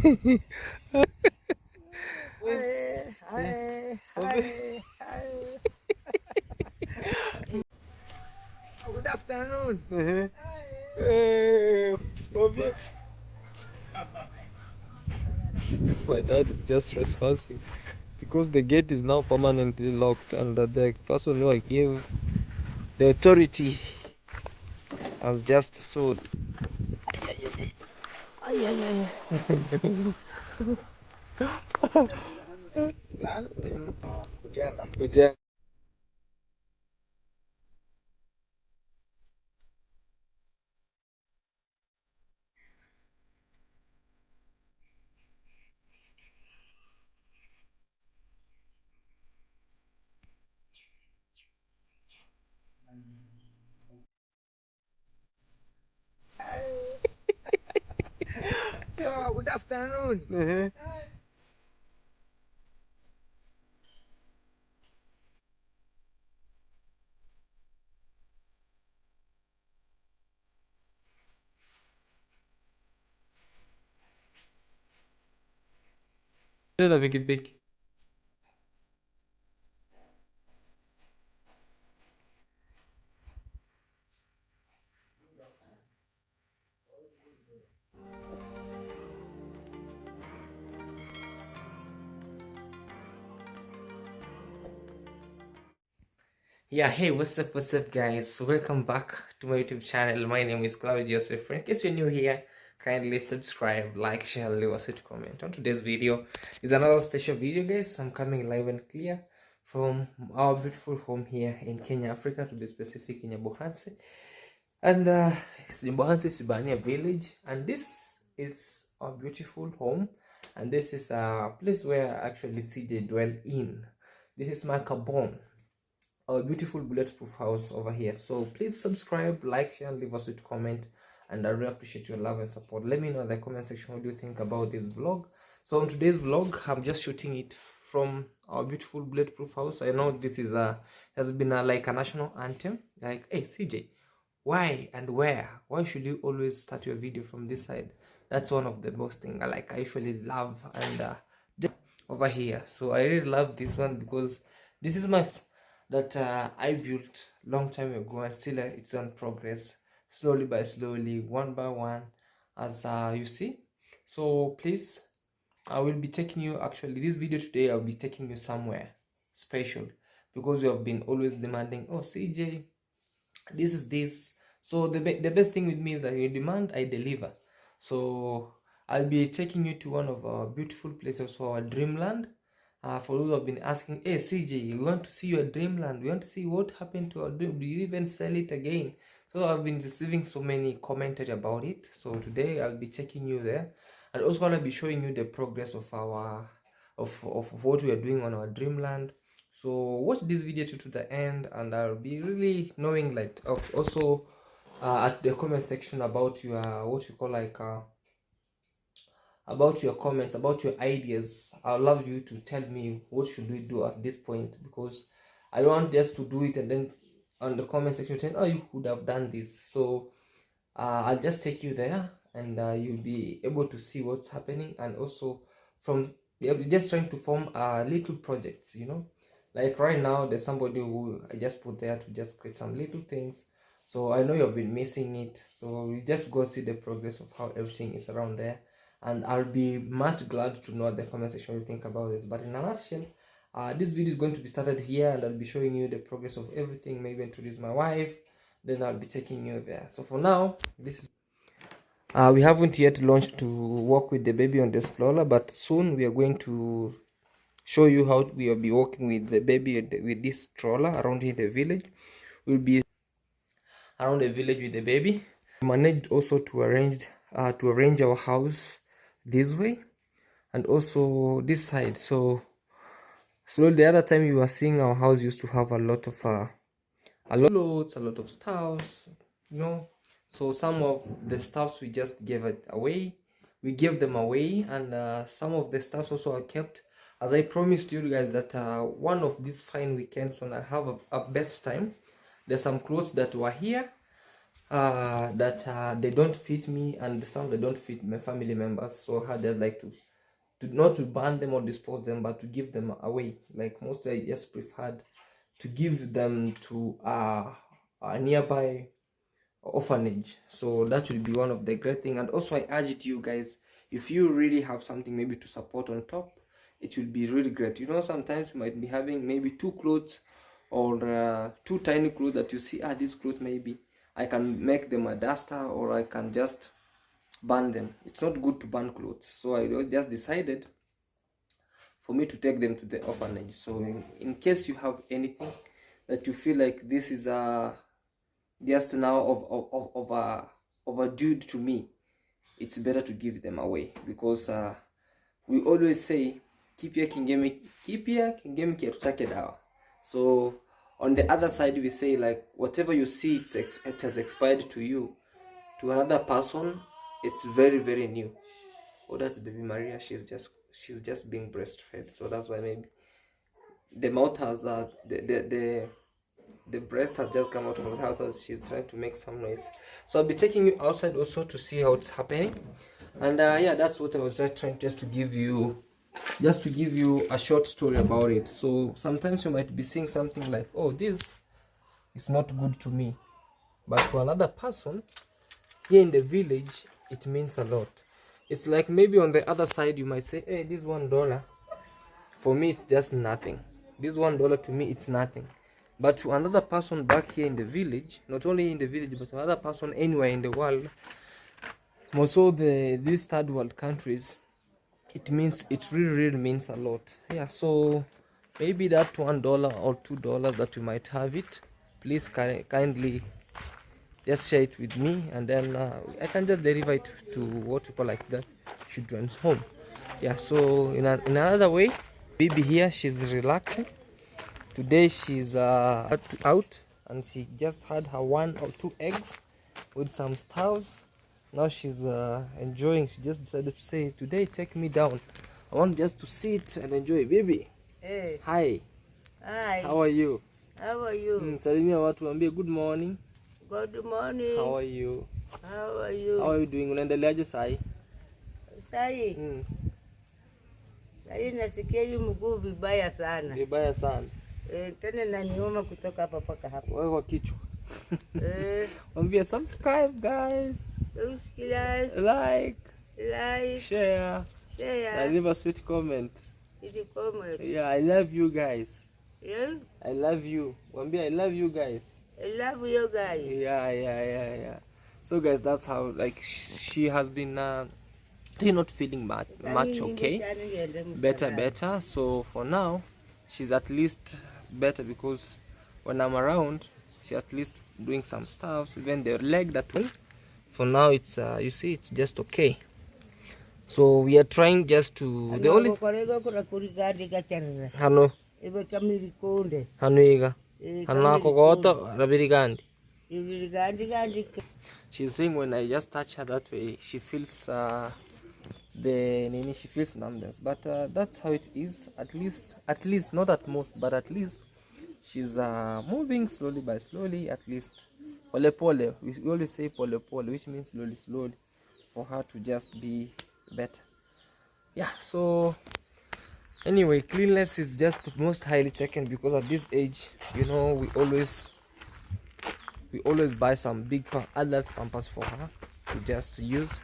Hi. Good afternoon. Hey, Bobby. My dad is just responsive because the gate is now permanently locked, and the person who I gave the authority has just sold. Ay, ay, ay. Kujenga. So, good afternoon. Tena pikipiki. Yeah, hey, what's up, guys? Welcome back to my YouTube channel. My name is Claude Joseph. In case you're new here, kindly subscribe, like, share, leave us a comment. On today's video is another special video, guys. I'm coming live and clear from our beautiful home here in Kenya, Africa, to be specific, in Nyabohansi. And it's Nyabohansi Sibania village, and this is our beautiful home, and this is a place where actually CJ dwell in. This is my cabin, our beautiful bulletproof house over here. So please subscribe, like, share, and leave us a comment, and I really appreciate your love and support. Let me know in the comment section what do you think about this vlog. So in today's vlog, I'm just shooting it from our beautiful bulletproof house. I know this is a has been like a national anthem, like, hey CJ, why and why should you always start your video from this side? That's one of the most thing I usually love, and over here. So I really love this one because this is my that I built long time ago, and still it's on progress, slowly by slowly, one by one, as you see. So please, I will be taking you, actually this video today I'll be taking you somewhere special, because you have been always demanding, oh CJ, this is this. So the best thing with me is that you demand, I deliver. So I'll be taking you to one of our beautiful places, for our dreamland. For those who have been asking, hey CJ, we want to see your dreamland, we want to see what happened to our dream, do you even sell it again? So I've been receiving so many commentary about it, so today I'll be taking you there, and also I'll be showing you the progress of our of what we are doing on our dreamland. So watch this video to the end, and I'll be really knowing, like, also at the comment section about your what you call, like, about your comments, about your ideas. I'd love you to tell me what should we do at this point, because I don't want just to do it and then on the comment section saying, oh, you could have done this. So I'll just take you there, and you'll be able to see what's happening, and also from just trying to form little projects, like right now there's somebody who I just put there to just create some little things. So I know you've been missing it, so you just go see the progress of how everything is around there, and I'll be much glad to know at the comment section what you think about it. But in a nutshell, this video is going to be started here, and I'll be showing you the progress of everything, maybe introduce my wife, then I'll be taking you there. So for now, this is we haven't yet launched to work with the baby on the stroller, but soon we are going to show you how we will be working with the baby with this stroller around in the village. We'll be around the village with the baby. We managed also to arrange our house this way, and also this side. So the other time you were seeing, our house used to have a lot of a lot of stuffs, so some of the stuffs we just gave it away, we gave them away, and some of the stuffs also are kept, as I promised you guys that one of these fine weekends when I have a best time, there's some clothes that were here, that they don't fit me, and some they don't fit my family members. So I just like to not to ban them or dispose them, but to give them away. Like mostly I just preferred to give them to a nearby orphanage. So that will be one of the great thing. And also I urged you guys, if you really have something maybe to support on top, it will be really great. You know, sometimes you might be having maybe two clothes or two tiny clothes that you see, these clothes maybe I can make them a duster, or I can just burn them. It's not good to burn clothes. So I just decided for me to take them to the orphanage. So in case you have anything that you feel like this is just now of a dude to me, it's better to give them away, because we always say kipya kingemi kiatutake dawa. So on the other side we say, like, whatever you see it has expired to you, to another person it's very, very new. Oh, that's baby Maria, she's just being breastfed. So that's why maybe the mouth has the breast has just come out of the house, so she's trying to make some noise. So I'll be taking you outside also to see how it's happening. And yeah, that's what I was just trying to give you a short story about it. So sometimes you might be seeing something like, oh, this is not good to me, but to another person here in the village it means a lot. It's like maybe on the other side you might say, hey, this $1 for me it's just nothing. This $1 to me it's nothing, but to another person back here in the village, not only in the village but another person anywhere in the world, most of these third world countries, it really means a lot. Yeah, so maybe that $1 or $2 that you might have it, please kindly just share it with me, and then I can just deliver it to what we call like that children's home. Yeah, so in another way, baby here, she's relaxing today. She's out, and she just had her 1 or 2 eggs with some stuffs. Now she's enjoying. She just decided to say, today take me down, I want just to sit and enjoy. Baby, Hey. hi. Hi. How are you? How are you? Salimia watu, ambie good morning. Good morning. How are you? How are you? How are you doing? Unaendeleaje sai? Sai. Sai nasikia hii mguu vibaya sana. Vibaya sana. Tena naniuma kutoka hapa paka hapa. Wewe kwa kichwa. Mwambie subscribe guys. Subscribe. Like. Share. And leave a sweet comment. Comment. Yeah, I love you guys. Yeah? I love you. Mwambie I love you guys. I love you guys. Yeah. So guys, that's how, like, she has been really not feeling much okay. Better. So for now, she's at least better, because when I'm around, she's at least doing some stuff. Even the leg that one, for now it's you see, it's just okay. So we are trying just to the only hano hanoiga hanako goto rabirigandi. She's saying when I just touch her that way, she feels she feels numbness, but that's how it is. At least not at most, but at least she's moving slowly by slowly. At least pole pole, we always say pole pole, which means slowly for her to just be better. Yeah, so anyway, cleanliness is just most highly taken, because at this age, you know, we always buy some big adult pampers for her to just use.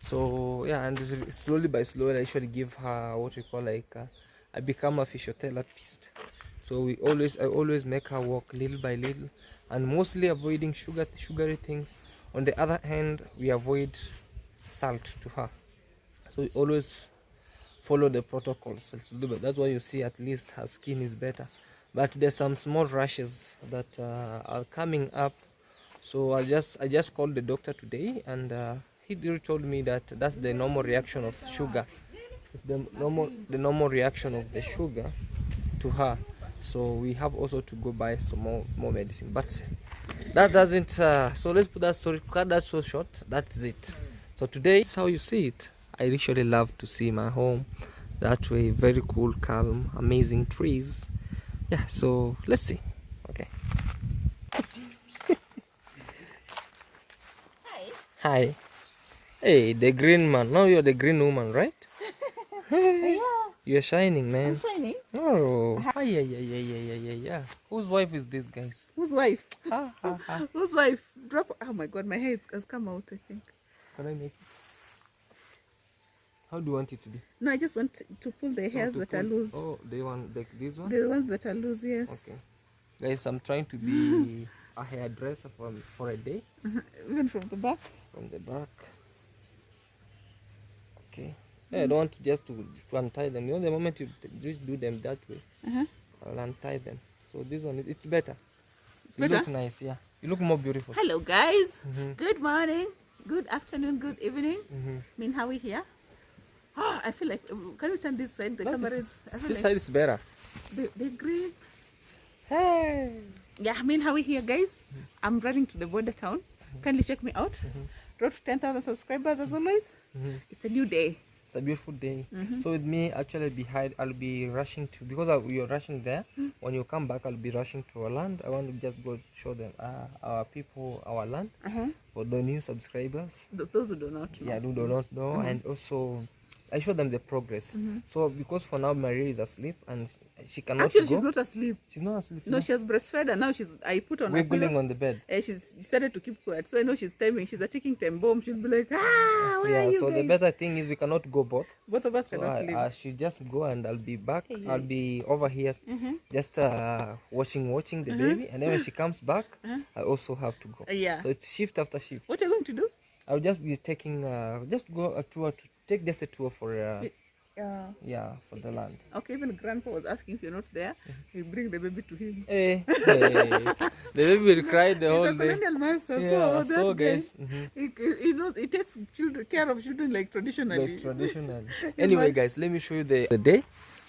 So yeah, and slowly by slowly I usually give her what we call like I become a physiotherapist. So I always make her walk little by little, and mostly avoiding sugary things. On the other hand, we avoid salt to her, so we always follow the protocols. That's why you see at least her skin is better, but there's some small rashes that are coming up. So I just called the doctor today, and he told me that that's the normal reaction of sugar. It's the normal reaction of the sugar to her. So we have also to go buy some more medicine, but that doesn't so let's put that story, cut that so short. That's it. So today is how you see it. I literally love to see my home that way, very cool, calm, amazing trees. Yeah, so let's see. Okay. Hi. Hey, the green man. Now you're the green woman, right? Yeah, You're shining, man. I'm shining. Oh. Yeah. Whose wife is this, guys? Whose wife? Ha, ha, ha. Whose wife? Drop. Oh my God, my hair has come out, I think. Can I make it? How do you want it to be? No, I just want to pull the hairs that are loose. Oh, they want like this one? The ones that are loose, yes. Okay. Guys, I'm trying to be a hairdresser for a day. Even from the back. From the back. Okay. Yeah, I don't want to untie them. You know, the moment you just do them that way, I'll untie them. So this one, it's better. You Better? look nice, yeah. You look more beautiful. Hello, guys. Good morning. Good afternoon. Good evening. I mean, how we here? Oh, I feel like. Can you turn this side? The camera is. I feel This like side is better. the green. Hey. Yeah, I mean, how we here, guys? I'm running to the border town. Kindly check me out. Road to 10,000 subscribers as always. It's a new day. It's a beautiful day. So with me, actually, I'll be rushing to, because you're rushing there. When you come back, I'll be rushing to our land. I want to just go show them our people, our land, for the new subscribers. Those who do not know. Yeah, who do not know, and also I show them the progress. So because for now Maria is asleep and she cannot Actually, go. she's not asleep. She's not asleep. No, she has breastfed and now I put on a wiggling pillow. on the bed. She decided to keep quiet. So I know she's timing. She's a ticking time bomb. She'll be like, where Yeah, are you so guys? the better thing is we cannot go both. Both of us So cannot leave. I should just go and I'll be back. I'll be over here just watching the baby, and then when she comes back, I also have to go. Yeah. So it's shift after shift. What are you going to do? I'll just be taking just go a tour to take just a tour for for the land. Okay, even Grandpa was asking if you're not there. He'll bring the baby to him. Hey. The baby will cry the He's whole a day. colonial master, Yeah, so so that guy, guys, he knows, he takes care of children like traditionally. like traditional. Anyway, guys, let me show you the day,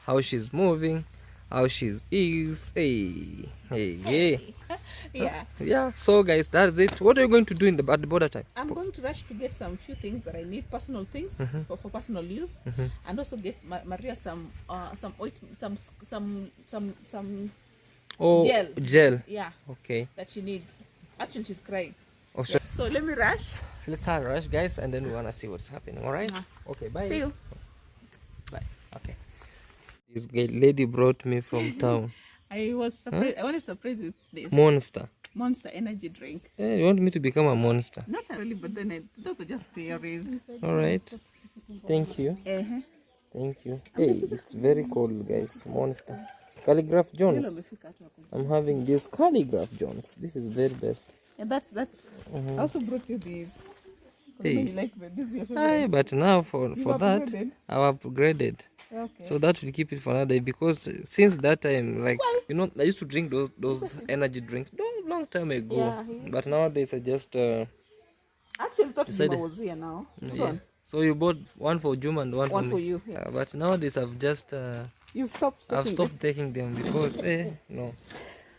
how she's moving, how she is. Yeah. So guys, that's it. What are you going to do at the border time? I'm going to rush to get some few things that I need, personal things for personal use, and also get Maria some ointment, some Oh, gel. Yeah, Okay. that she needs. Actually, she's crying. Oh, so So let me rush. let's have a rush, guys, and then we wanna see what's happening. All right. Okay. Bye. See you. Bye. Okay. This lady brought me from town. I was surprised. I wanted to surprise with this Monster energy drink. Yeah, you want me to become a monster? Not really, but then those are just theories. All right. Thank you. Thank you. Hey, it's very cold, guys. Monster. Calligraph Jones. I'm having this Calligraph Jones. This is very best. Yeah, that's. I also brought you these. Hey. You like this is your Aye, favorite. but now for that, upgraded? I've upgraded. Okay. So that will keep it for another day, because since that time, like, you know, I used to drink those energy drinks long time ago. Yeah, But nowadays I just Actually, thought decided- Juma was here now. yeah. So you bought one for Juma and one One for for me. you. Yeah. But nowadays I've just You've stopped. I've taking stopped taking them because no.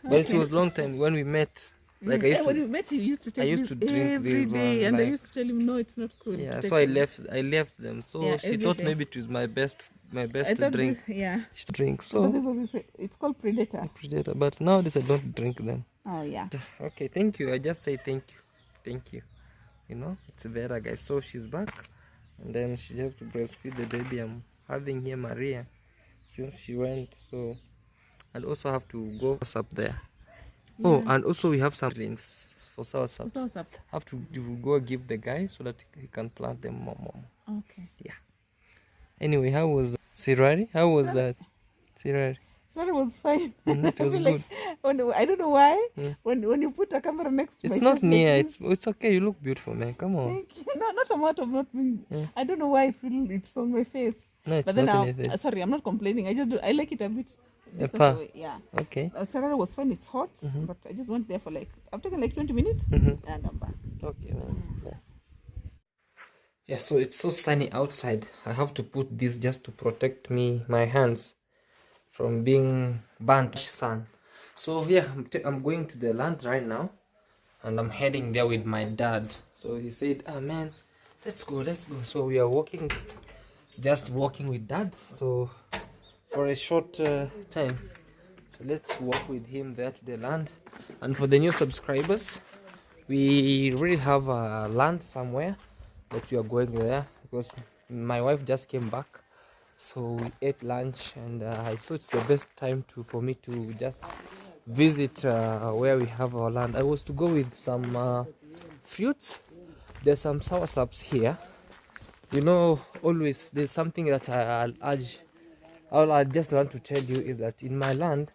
But it was long time when we met. Like I Yeah, used when to, we met, you used to take used this to drink every this day, one, and I like- used to tell him no, it's not good. yeah. to take So I them. left them. So Yeah, she every thought day. maybe it was my best I drink. thought yeah. Drink. But So this was it's called Predator. Predator. But nowadays I don't drink them. Oh yeah. Okay, thank you. I just say thank you. You know, it's better, guys. So she's back, and then she has to breastfeed the baby. I'm having here Maria since she went. So I'll also have to go up there. Oh, and also we have some drinks for soursop. What's up? Have to go give the guy so that he can plant them more. Okay. Yeah. Anyway, how was Sirari? How was that? Sirari. Smell was fine. It was I feel good. like I don't know why. When you put a camera next to It's my not face like near. this- It's okay. You look beautiful, man. Come on. Thank you. No, not a matter of not being. I don't know why I feel it's on my face. No, it's But then not now, in your face. sorry, I'm not complaining. I like it a bit. distance far. away. Yeah. Okay. Sarara was fine. It's hot, but I just went there for I've taken 20 minutes, and I'm back. Okay, man. Yeah. Yeah, so it's so sunny outside. I have to put this just to protect my hands from being burnt sun. So yeah, I'm going to the land right now, and I'm heading there with my dad. So he said, "Ah man, let's go." So we are just walking with dad. So for a short time, so let's walk with him there to the land. And for the new subscribers, we really have land somewhere that we are going there, because my wife just came back, so we ate lunch, and I saw it's the best time for me to just visit where we have our land. I was to go with some fruits. There's some soursoups here. You know, always there's something that I'll urge. All I just want to tell you is that in my land,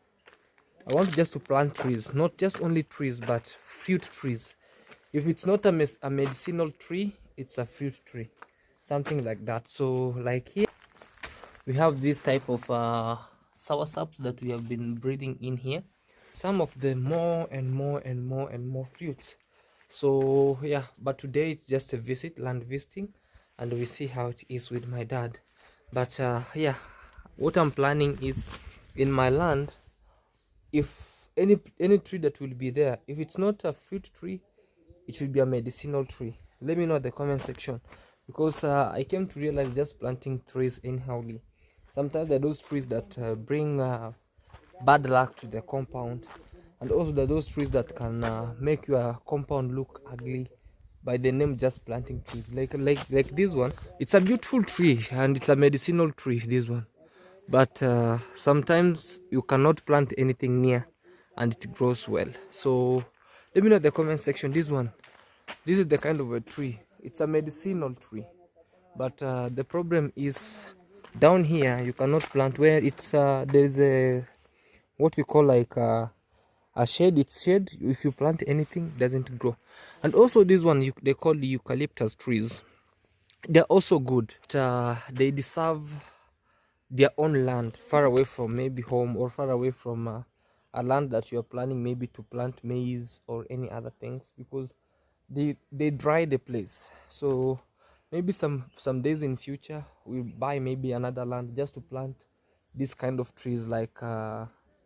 I want just to plant trees, not just only trees, but fruit trees. If it's not a medicinal tree, it's a fruit tree, something like that. So like here, we have this type of soursoups that we have been breeding in here. Some of the more and more and more and more fruits. So yeah, but today it's just a visit, land visiting, and we see how it is with my dad. But yeah, what I'm planning is, in my land, if any tree that will be there, if it's not a fruit tree, it should be a medicinal tree. Let me know in the comment section, because I came to realize just planting trees anyhowly, sometimes there are those trees that bring bad luck to the compound, and also there are those trees that can make your compound look ugly by the name just planting trees. Like this one, it's a beautiful tree and it's a medicinal tree, this one, but sometimes you cannot plant anything near and it grows well. So let me know in the comment section, this one, this is the kind of a tree, it's a medicinal tree, but the problem is down here you cannot plant where it's there is a what we call like a shade. It's shade. If you plant anything, it doesn't grow. And also this one, they call the eucalyptus trees. They're also good. They deserve their own land, far away from maybe home, or far away from a land that you are planning maybe to plant maize or any other things, because they dry the place. So maybe some days in future we'll buy maybe another land just to plant this kind of trees, like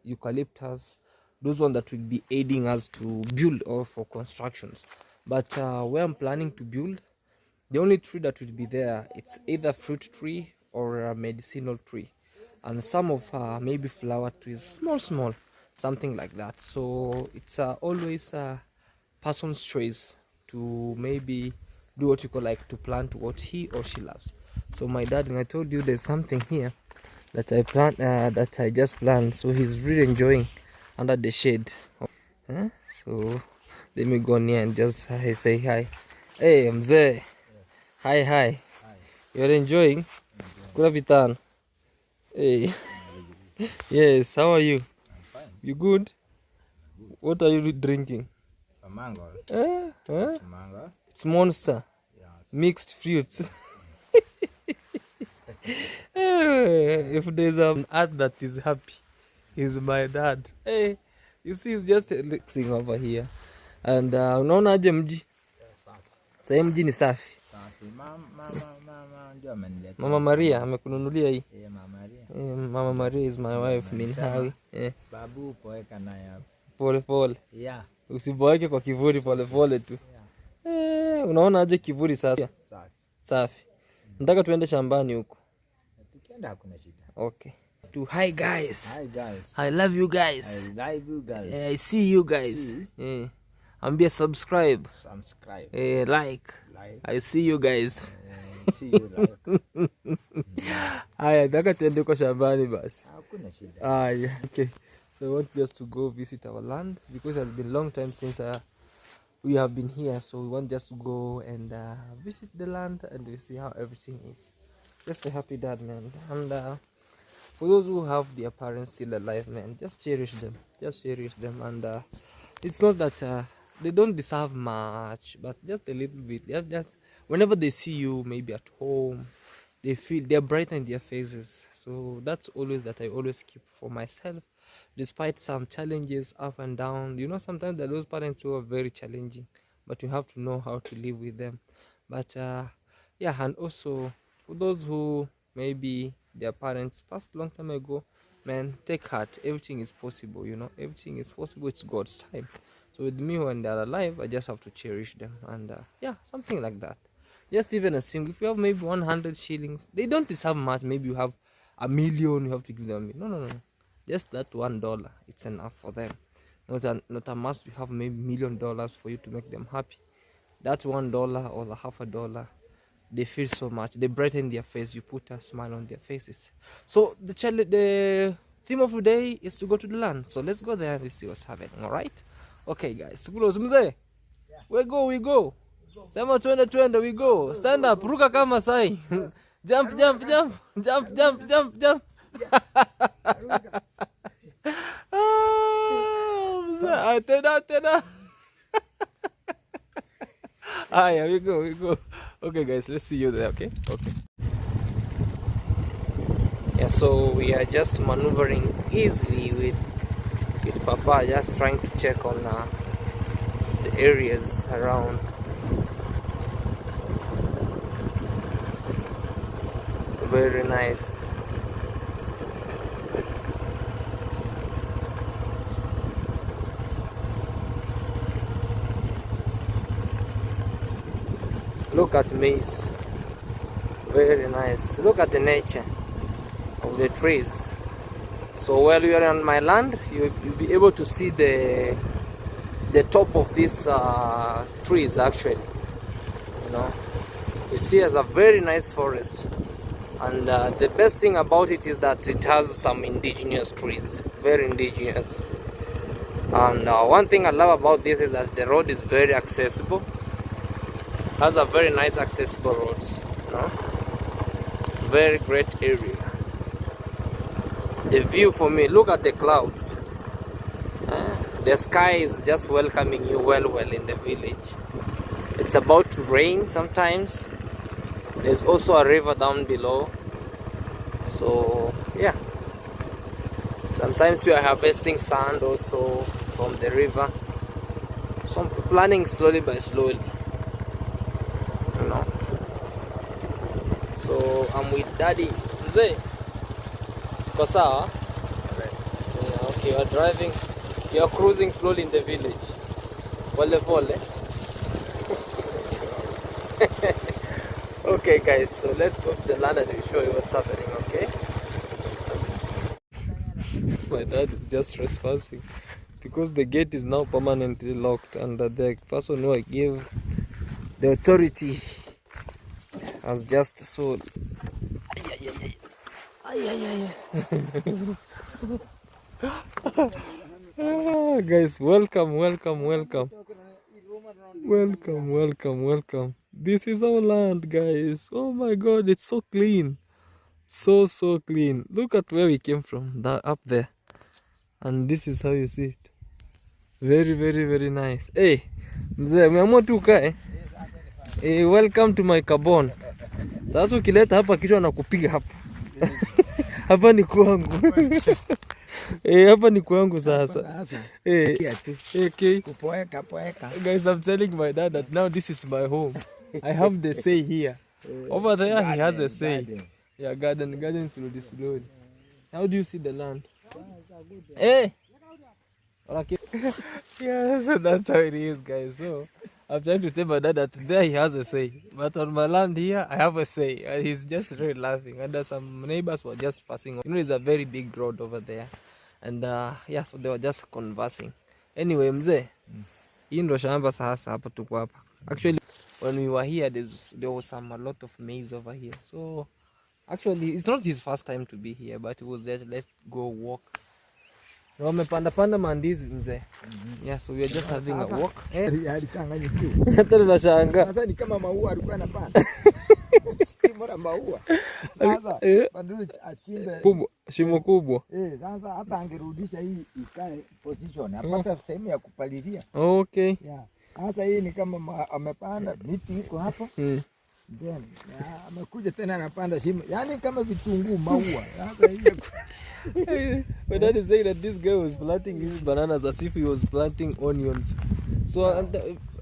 eucalyptus, those ones that will be aiding us to build or for constructions. But where I'm planning to build, the only tree that will be there, it's either fruit tree or a medicinal tree, and some of maybe flower trees, small, something like that. So it's always a person's choice to maybe do what you call like to plant what he or she loves. So my dad, and I told you there's something here that I plant, that I just planted, so he's really enjoying under the shade. So let me go near and just say hi. Hey mzee. Hi. You're enjoying? Kula vitano. Hey. Yes, how are you? I'm fine. You good? What are you drinking? A mango. It's Mango. It's Monster. Yeah. Mixed fruits. If there's an art that is happy, he's my dad. Hey, you see, he's just sitting over here. And unaona aje mji? Sasa mji ni safi. Safi. Mama ndio ameniletea. Mama Maria amekununulia hii. Mama Maria. Mama Maria is my wife, Minhawi. Babu poeka naye hapa. Pole. Yeah. Usiboeke kwa kivuli, pole tu. Yeah. Unaona aje kivuli sasa? Safi. Nataka tuende shambani huko. Tukienda hakuna shida. Okay. Hi guys. Hi guys. I love you guys. I love you guys. I see you guys. Ambia subscribe. Like. I see you guys. See you like. Haya, nataka tuende kwa shambani basi. Hakuna shida. Okay. So I want just to go visit our land, because it has been a long time since we have been here. So we want just to go and visit the land, and we see how everything is. Just a happy dad, man. And for those who have their parents still alive, man, just cherish them. And it's not that they don't deserve much, but just a little bit. Just whenever they see you, maybe at home, they feel they're bright in their faces. So that's always that I always keep for myself, despite some challenges up and down. You know, sometimes there are those parents who are very challenging, but you have to know how to live with them. But yeah, and also for those who maybe their parents passed long time ago, man, take heart. Everything is possible. You know, everything is possible. It's God's time. So with me, when they're alive, I just have to cherish them. And yeah, something like that. Just even a single, if you have maybe 100 shillings, they don't deserve much. Maybe you have $1 million, you have to give them $1 million. No. Just that $1, it's enough for them. not a must you have maybe $1 million for you to make them happy. That $1 or $half, they feel so much. They brighten their face. You put a smile on their faces. So the theme of the day is to go to the land. So let's go there and see what's happening. All right? Okay, guys. We go. Sema twende, we go. Stand up, ruka kama sai. Jump. Tena. Yeah, we go. Okay, guys, let's see you there, okay? Yeah, so we are just maneuvering easily with Papa, just trying to check on the areas around. Very nice. Look at maize. Very nice. Look at the nature of the trees. So while you are on my land, you'll be able to see the top of these trees actually. You know, you see as a very nice forest. And the best thing about it is that it has some indigenous trees, very indigenous. And one thing I love about this is that the road is very accessible. Has a very nice accessible roads, you know? Very great area. The view for me, look at the clouds. The sky is just welcoming you well in the village. It's about to rain sometimes. There's also a river down below. So yeah, sometimes we are harvesting sand also from the river. So I'm planning slowly by slowly. You know. So I'm with Daddy. Mzee, uko sawa? Yeah, okay, you are driving. You are cruising slowly in the village. Pole. Okay, guys. So let's go to the land and we'll show you what's happening. Okay. My dad is just trespassing because the gate is now permanently locked, and the person who I gave the authority has just so. Guys, welcome. This is our land, guys. Oh my God, it's so clean, so clean. Look at where we came from, up there, and this is how you see it. Very nice. Hey, mzee, umeamua tu ukae. Welcome to my carbon. Sasa ukileta hapa kitu anakupiga hapa. Hapa ni kwangu. Hapa ni kwangu sasa. Okay. Kupoeka. Guys, I'm telling my dad that now this is my home. I have the say here. Over there he has a say. Yeah, garden slowly. How do you see the land? Hey. Okay. Yeah, so that's how it is, guys. So I'm trying to tell my dad that there he has a say, but on my land here I have a say. And he's just really laughing. And there's some neighbors were just passing on. You know, it's a very big road over there, and yeah, so they were just conversing. Anyway, mzee, hii ndo shamba sasa hapa tuko hapa. Actually, when we were here, there was a lot of maize over here. So actually, it's not his first time to be here, but he was there. Let's go walk. Wamepanda mandizi mzee. Yeah, so we are just having a walk. Alichanganyikiwa. Hata tunashangaa. Sasa ni kama maua alikuwa anapanda. Bora maua. Sasa badala achimbe shimo kubwa. Sasa hata angerudisha hii ikae position. Apata sehemu ya kupalilia. Okay. Yeah. Sasa hii ni kama amepanda miti iko hapo. Then amekuja tena anapanda shimo. Yaani kama vitunguu maua. Sasa hii my dad is saying that this guy was planting his bananas as if he was planting onions. So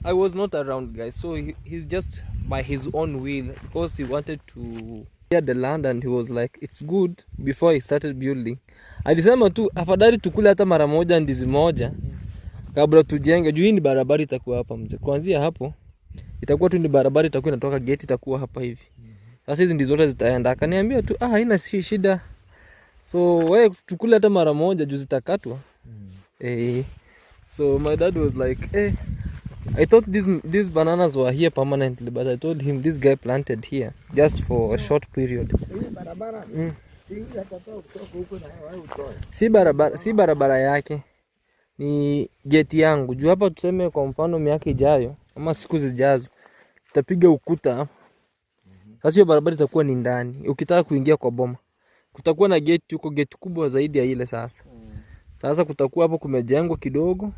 I was not around, guys. So he's just by his own will, because he wanted to clear the land, and he was like, it's good before he started building. Alisema tu afadhali tukule hata mara moja ndizi moja kabla tujenge, juu hii ni barabara itakuwa hapa mzee. Kuanzia hapo itakuwa tu ni barabara, itakuwa inatoka gate itakuwa hapa hivi. Sasa hizi ndizo zote zitaenda. Akaniambia tu haina shida. So wewe tukule hata mara moja juu zitakatwa. So my dad was like, "Hey, I thought these bananas were here permanently, but I told him this guy planted here just for a short period." Si barabara yake, ni geti yangu. Juu hapa tuseme kwa mfano miaka ijayo ama siku zijazo tutapiga ukuta. Sasa hiyo barabara itakuwa ni ndani. Ukitaka kuingia kwa boma kutakuwa na geti huko, geti kubwa zaidi ya ile sasa. Sasa kutakuwa hapo kumejengwa kidogo.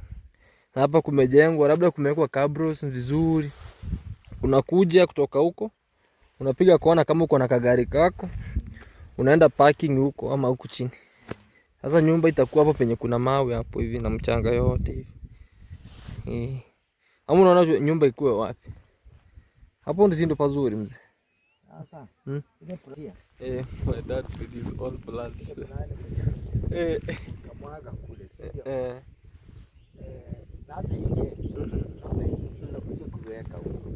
Na hapa kumejengwa, labda kumewekwa cabros vizuri. Unakuja kutoka huko, unapiga kona kama uko na kagari kako. Unaenda parking huko ama huko chini. Sasa nyumba itakuwa hapo penye kuna mawe hapo hivi na mchanga yote hivi. Ama unaona nyumba ikuwe wapi? Hapo ndio pazuri mzee. Sasa. My dad's with his own plants. Kamwaga kule sio. Sasa hii unakuja kuweka huko.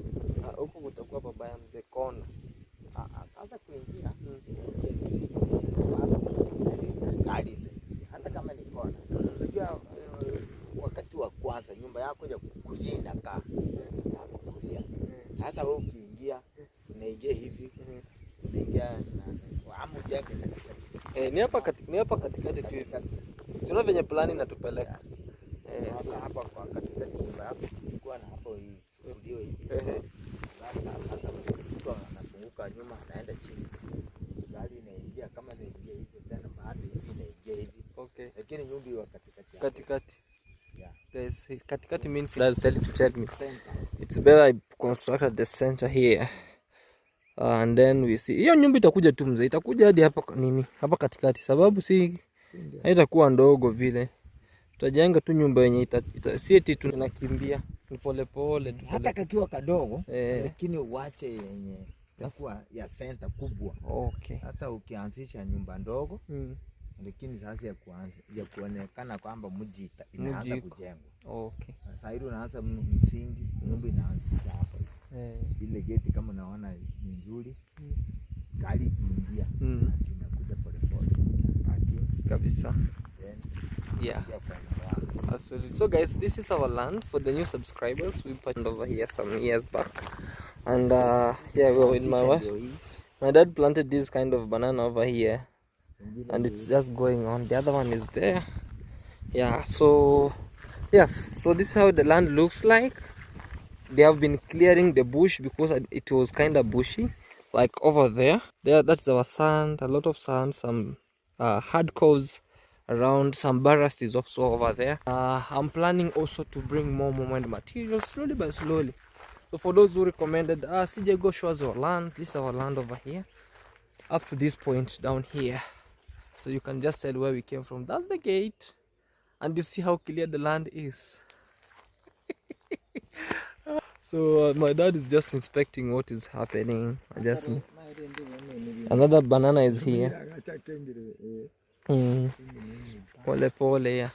Huko kutakuwa babaya mzee kona. Sasa kuingia gari hata kama ni kona. Unajua wakati wa kwanza nyumba yako ya kukulia inakaa hapo kulia. Sasa wewe ukiingia unaingia hivi unaingia na amu yake ni hapa katikati tu hivi. Sio venye plani inatupeleka. Sasa hapa kwa katikati nyumba yako kulikuwa na hapo hii ndio hivi. Sasa mtu anafunguka nyuma anaenda chini. Gari inaingia kama inaingia hivi tena baada hivi inaingia hivi. Okay. Lakini nyumba iko katikati. Katikati. Yeah. Yes, katikati means that's telling to tell me. It's better I constructed the center here. And then we see. Hiyo nyumba itakuja tu mzee, itakuja hadi hapa nini? Hapa katikati sababu si haitakuwa ndogo vile. Tutajenga tu nyumba yenye si eti tunakimbia. Ni pole pole tu. Hata kakiwa kadogo lakini uache yenye itakuwa ya center kubwa. Okay. Hata ukianzisha nyumba ndogo lakini sasa ya kuonekana kwamba mji inaanza kujengwa. Okay. Sasa hilo unaanza msingi, nyumba inaanzisha hapa. Ile geti kama unaona ni nzuri. Gari ikiingia inakuja pole pole. Parking Kabisa. Yeah. Absolutely. So guys, this is our land for the new subscribers. We put over here some years back. And yeah, we were with my wife. My dad planted this kind of banana over here. And it's just going on. The other one is there. Yeah, so this is how the land looks like. They have been clearing the bush because it was kind of bushy. Like over there. That's our sand, a lot of sand, some hardcores around, some ballast is also over there. I'm planning also to bring more movement materials slowly by slowly. So for those who recommended, CJ go show us our land. This is our land over here, up to this point down here. So you can just tell where we came from. That's the gate, and you see how clear the land is. So my dad is just inspecting what is happening. Another banana is here. Pole pole, yeah.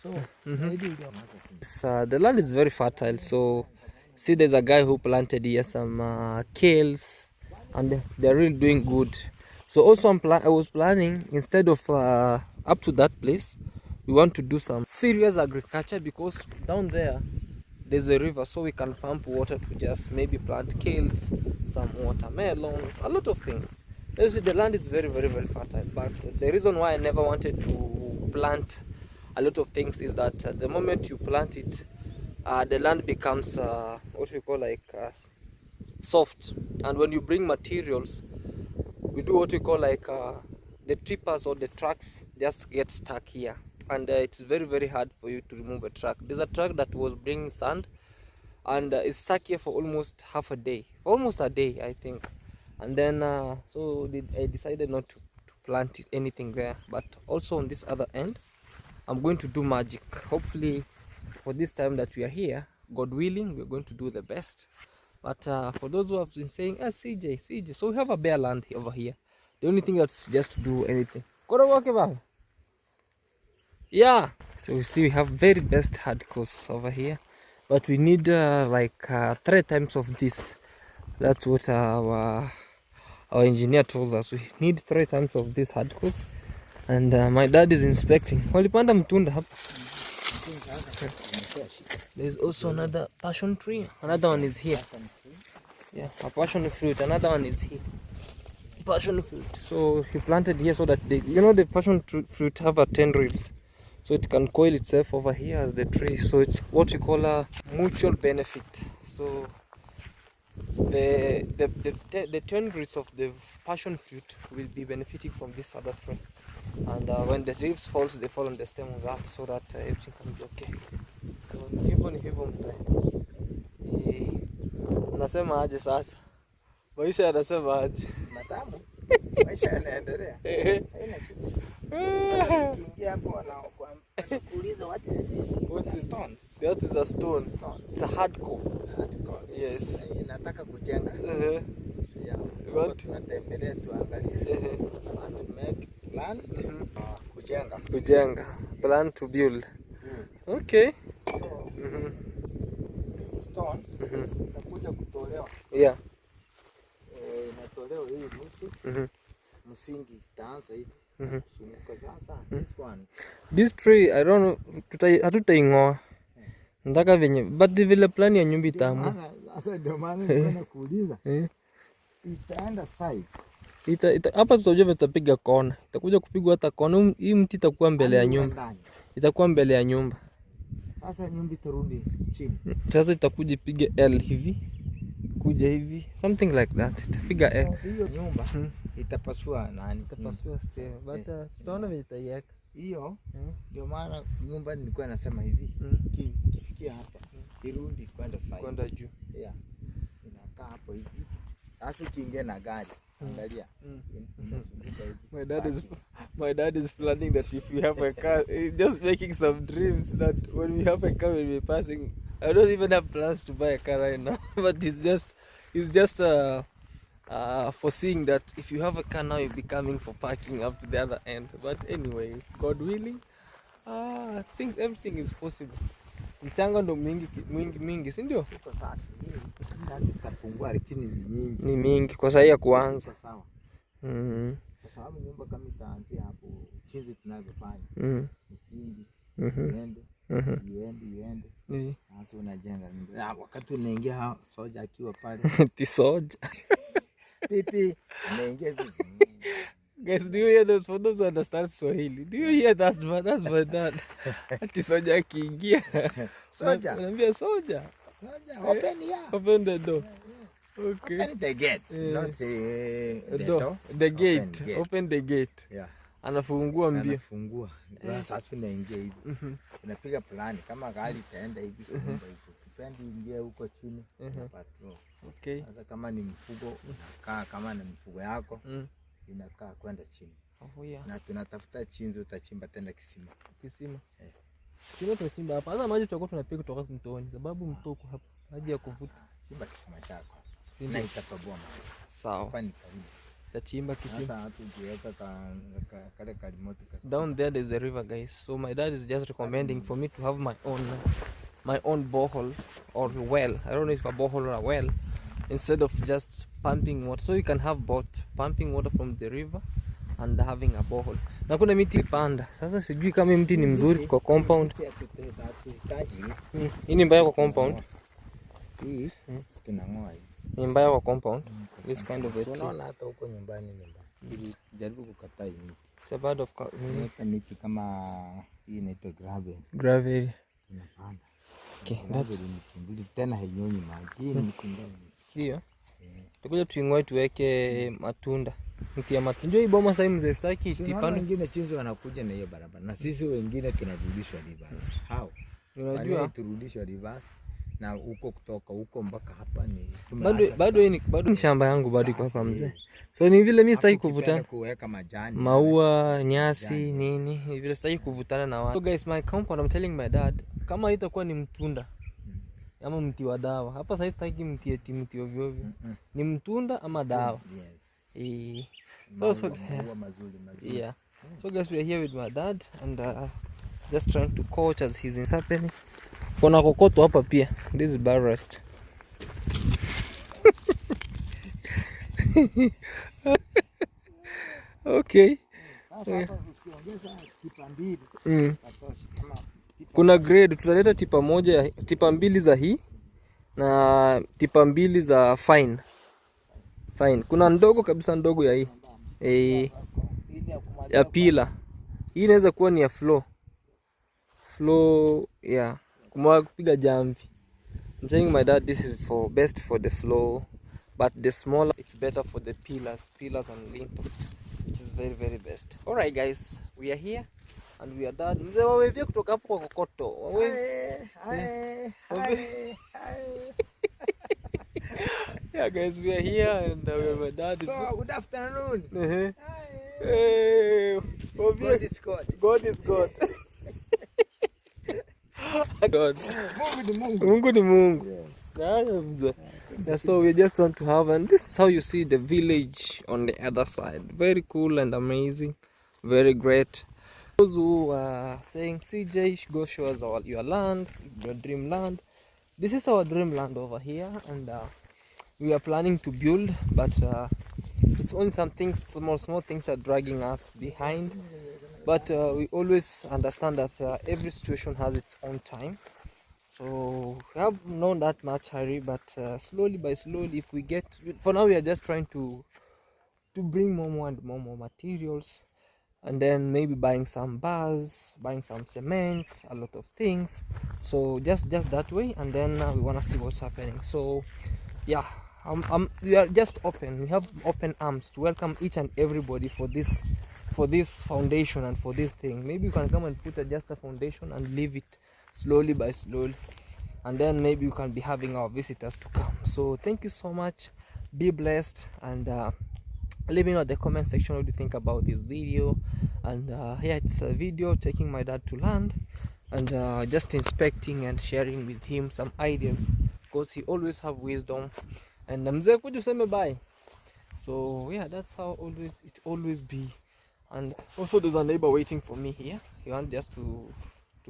So the land is very fertile. So see, there's a guy who planted here some kales, and they're really doing good. So also I was planning, instead of up to that place, we want to do some serious agriculture, because down there's a river, so we can pump water to just maybe plant kales, some watermelons, a lot of things. The land is very, very, very fertile, but the reason why I never wanted to plant a lot of things is that the moment you plant it, the land becomes what we call like soft, and when you bring materials, we do what we call like the tippers or the trucks just get stuck here, and it's very, very hard for you to remove a truck. There's a truck that was bringing sand, and it's stuck here for almost half a day, almost a day I think. And then so I decided not to plant anything there, but also on this other end I'm going to do magic. Hopefully for this time that we are here, God willing, we're going to do the best. But for those who have been saying, CJ, so we have a bare land over here. The only thing that's just to do anything. Yeah, so you see we have very best hardcores over here, but we need like 3 times of this. That's what our engineer told us. We need 3 times of this hardcores. And my dad is inspecting. Walipanda mtunda hapa. There's also another passion tree. Another one is here. Yeah, a passion fruit. Another one is here. Passion fruit. So he planted here so that the passion fruit have a tendrils, so it can coil itself over here as the tree. So it's what we call a mutual benefit. So the tendrils of the passion fruit will be benefiting from this other tree, and when the leaves falls, they fall on the stem of that, so that everything can be okay. So ni hivyo mzee. Unasema aje sasa? Maisha yanasema aje? Matamu. Maisha yanaendelea. Haina shida. Ukiingia hapo wanakuuliza what is this? What is stones? That is a stone. It's a hardcore. Hardcore. Yes. Inataka kujenga. Yeah. Tunatembelea tuangalie. Want to make plan kujenga. Kujenga. Plan to build. Okay. So, stones itakuja kutolewa. Yeah. Inatolewa hii nusu. Msingi itaanza hivi. Kusunguka sasa. This one. This tree, I don't know, hatutaing'oa. Nataka venye, but vile plan ya nyumba itaamua. Sasa ndio maana nilikuwa kuuliza. Itaenda side. Hapa tutajua tutapiga kona. Itakuja kupigwa hata kona. Hii mti itakuwa mbele ya nyumba. Itakuwa mbele ya nyumba. Sasa nyumba itarudi chini. Sasa itakuja ipige L hivi. Kuja hivi. Something like that. Itapiga L. Hiyo nyumba itapasua nani? Itapasua stair. But tutaona vile itaiweka. Hiyo ndio maana nyumba nilikuwa nasema hivi. Kifikia hapa. Irudi kwenda side. Kwenda juu. Yeah. Inakaa hapo hivi. Sasa ukiingia na gari. Angalia. My dad is planning that if we have a car, just making some dreams that when we have a car we'll be passing. I don't even have plans to buy a car right now, but it's just foreseeing that if you have a car now you'll be coming for parking up to the other end. But anyway, God willing, I think everything is possible. Mchanga ndo mingi, si ndio? Itapungua lakini ni nyingi. Ni mingi kwa sababu ya kuanza. Sawa. Kwa sababu nyumba kama itaanzia hapo chizi tunavyofanya. Msingi. Iende. Sasa unajenga nyumba. Wakati unaingia soja akiwa pale. Ti soja. Pipi anaingia hivi. Guys, do you hear those? For those who understand Swahili, do you hear that? That's my dad. Ati soja akiingia. Soja. Unaambia soja. Soja, open here. Open the door. Okay. Open the gate, not the door. The gate. Open the gate. Yeah. Anafungua mbio. Anafungua. Sasa unaingia hivi. Unapiga plani kama gari itaenda hivi kipendi ingia huko chini patrol. Okay. Sasa kama ni mfugo unakaa, kama ni mfugo yako inakaa kwenda chini. Oh yeah. Na tunatafuta chinzi, utachimba tena kisima. Kisima. Kisima tunachimba hapa. Sasa maji tutakuwa tunapiga kutoka mtoni sababu mto uko hapa. Maji ya kuvuta. Chimba kisima chako. Na itatoboa maji. Sawa. Hapa ni karibu. Tachimba kisima. Hata hapo ukiweka kale kalimoto. Down there there's a river, guys. So my dad is just recommending for me to have my own borehole or well. I don't know if a borehole or a well, instead of just pumping water. So you can have both, pumping water from the river and having a borehole. Na kuna miti panda. Sasa sijui kama mti ni mzuri kwa compound. Hii ni mbaya kwa compound. Hii tunang'oa hii. Ni mbaya kwa compound. This kind of a tree. Unaona hata huko nyumbani ni mbaya. Jaribu kukataa hii miti. It's a bad of miti kama hii inaitwa gravel. Gravel. Tunapanda. Okay, that's miti tena hainyonyi maji. Hii ni miti ndogo. Ndio. Tukuja tuing'oe tuweke matunda. Mti ya matunda. Hii boma sasa mzee staki tipano. Wengine chinzi wanakuja na hiyo barabara. Na sisi wengine tunarudishwa reverse. How? Unajua turudishwa reverse na huko kutoka huko mpaka hapa ni bado ni shamba yangu bado iko hapa mzee. So ni vile mimi sitaki kuvutana kuweka majani, maua, nyasi, nini. Ni vile sitaki kuvutana na watu. So guys, my compound, I'm telling my dad, kama itakuwa ni mtunda ama mti wa dawa. Hapa sasa sitaki mti ovyo ovyo. Ni mtunda ama dawa. Yes. So mazuri. Yeah. So guys, we are here with my dad and just trying to coach as he's happening. Kuna kokoto hapa pia. This is bar rest. Okay. Sasa ukiongeza tipa mbili, Kuna grade, tutaleta tipa moja, tipa mbili za hii na tipa mbili za fine. Fine. Kuna ndogo kabisa, ndogo ya hii. Ya pila. Hii inaweza kuwa ni ya flow. Flow, yeah. Kumwaga kupiga jamvi. I'm saying my dad this is for best for the flow, but the smaller it's better for the pillars and lintel, which is very very best. All right guys, we are here and we are done. Mzee wawevia kutoka hapo kwa kokoto. Yeah guys, we are here and we have my dad. So good afternoon. Hey, God is God. God is God. God. Mungu ni Mungu. Yeah, so we just want to have, and this is how you see the village on the other side. Very cool and amazing. Very great. Those who are saying, CJ, go show us your land, your dreamland. This is our dreamland over here, and we are planning to build, but it's only some things, small things are dragging us behind. But we always understand that every situation has its own time. So we have not that much hurry, but slowly by slowly, if we get, for now we are just trying to bring more and more materials, and then maybe buying some bars, buying some cement, a lot of things. So just that way, and then we want to see what's happening. So yeah, we are just open. We have open arms to welcome each and everybody for this foundation and for this thing. Maybe you can come and put just a foundation and leave it slowly by slowly, and then maybe you can be having our visitors to come. So thank you so much, be blessed, and let me know in the comment section what you think about this video. And yeah, it's a video taking my dad to land and just inspecting and sharing with him some ideas, because he always have wisdom. And mzee kuja useme bye. So yeah, that's how it always be. And also there's a neighbor waiting for me here. He wants just to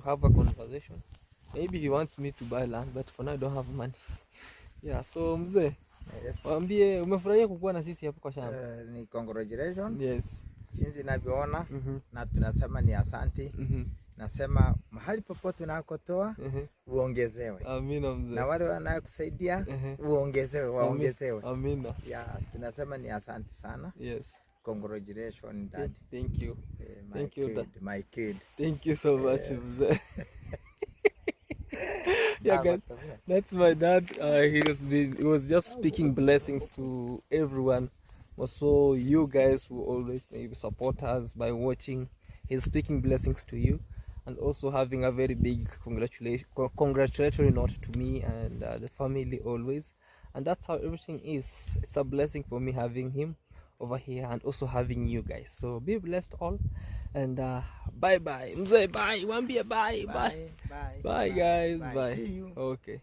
have a conversation. Maybe he wants me to buy land, but for now I don't have money. Yeah, so mzee, Yes. waambie umefurahia kukuwa na sisi hapo kwa shamba. Ni congratulations. Yes. Jinsi ninavyoona na tunasema ni asante. Nasema mahali popote unakotoa uongezewe. Amina mzee. Na wale wanakusaidia uongezewe, waongezewe. Amina. Yeah, tunasema ni asante sana. Yes. Congratulations, Dad. Thank you. Thank you, my kid. Thank you so much, mzee. Yeah guys, that's my dad. He was just speaking blessings to everyone. Also you guys who always maybe support us by watching, he's speaking blessings to you, and also having a very big congratulatory note to me and the family always. And that's how everything is. It's a blessing for me having him over here and also having you guys. So be blessed all, and bye bye mzee, bye wambie bye guys, bye. See you. Okay.